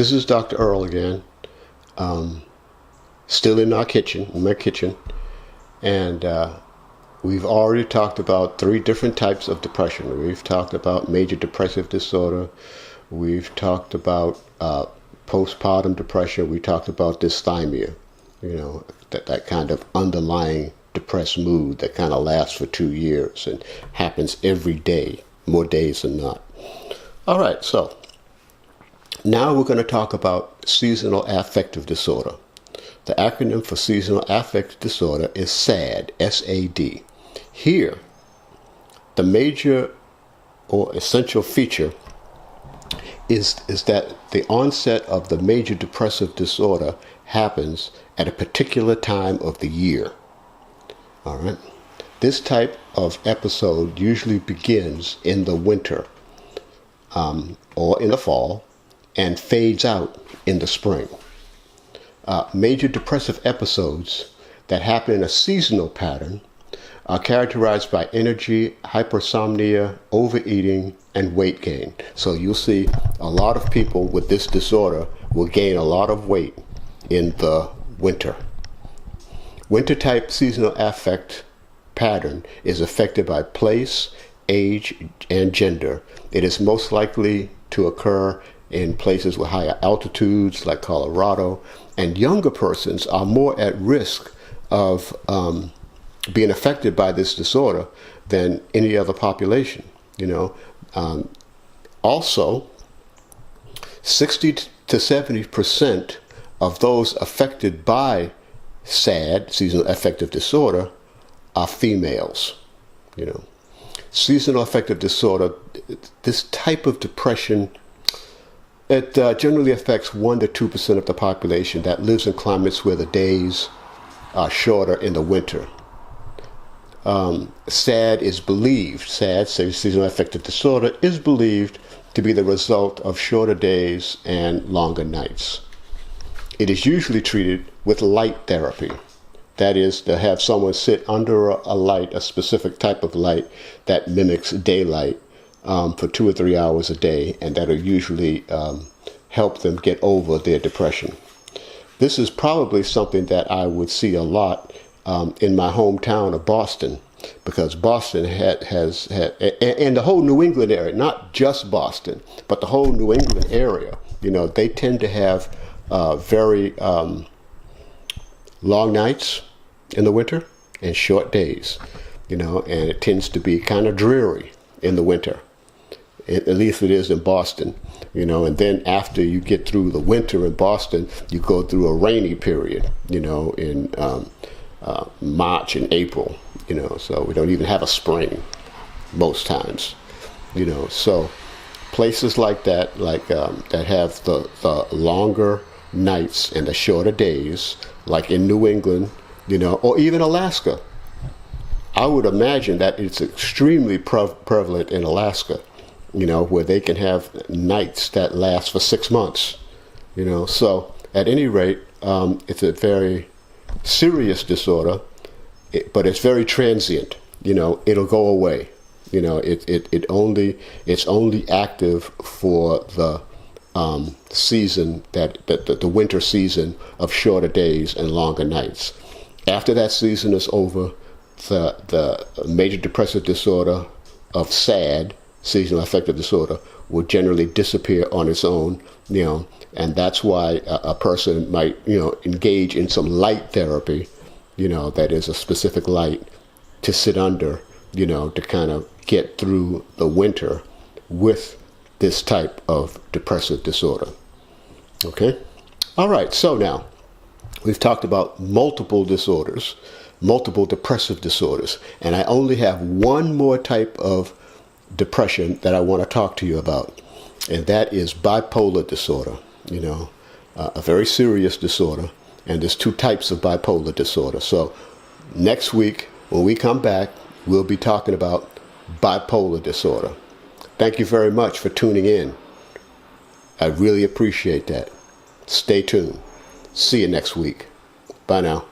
This is Dr. Earle again, still in my kitchen, and we've already talked about 3 different types of depression. We've talked about major depressive disorder, we've talked about postpartum depression, we talked about dysthymia, that kind of underlying depressed mood that kind of lasts for 2 years and happens every day, more days than not. All right, so now we're going to talk about seasonal affective disorder. The acronym for seasonal affective disorder is SAD, S-A-D. Here, the major or essential feature is that the onset of the major depressive disorder happens at a particular time of the year. All right. This type of episode usually begins in the winter or in the fall and fades out in the spring. Major depressive episodes that happen in a seasonal pattern are characterized by energy, hypersomnia, overeating, and weight gain. So you'll see a lot of people with this disorder will gain a lot of weight in the winter. Winter type seasonal affect pattern is affected by place, age, and gender. It is most likely to occur in places with higher altitudes like Colorado, and younger persons are more at risk of being affected by this disorder than any other population. Also, 60 to 70% of those affected by SAD, seasonal affective disorder, are females. Seasonal affective disorder, this type of depression, it generally affects 1 to 2% of the population that lives in climates where the days are shorter in the winter. SAD, seasonal affective disorder, is believed to be the result of shorter days and longer nights. It is usually treated with light therapy. That is, to have someone sit under a light, a specific type of light that mimics daylight, for 2 or 3 hours a day, and that'll usually help them get over their depression. This is probably something that I would see a lot in my hometown of Boston, because Boston has and the whole New England area, not just Boston, but the whole New England area, they tend to have very long nights in the winter and short days, and it tends to be kind of dreary in the winter. At least it is in Boston, and then after you get through the winter in Boston, you go through a rainy period, in March and April, so we don't even have a spring most times, so places like that, that have the longer nights and the shorter days, like in New England, or even Alaska. I would imagine that it's extremely prevalent in Alaska, where they can have nights that last for 6 months, so at any rate, it's a very serious disorder, but it's very transient. It'll go away. It's only active for the season, the winter season of shorter days and longer nights. After that season is over, the major depressive disorder of SAD, seasonal affective disorder, will generally disappear on its own, and that's why a person might, engage in some light therapy, that is a specific light to sit under, to kind of get through the winter with this type of depressive disorder. Okay? All right, so now we've talked about multiple disorders, multiple depressive disorders, and I only have one more type of depression that I want to talk to you about, and that is bipolar disorder. A very serious disorder, and there's 2 types of bipolar disorder. So next week, when we come back, we'll be talking about bipolar disorder. Thank you very much for tuning in. I really appreciate that. Stay tuned. See you next week. Bye now.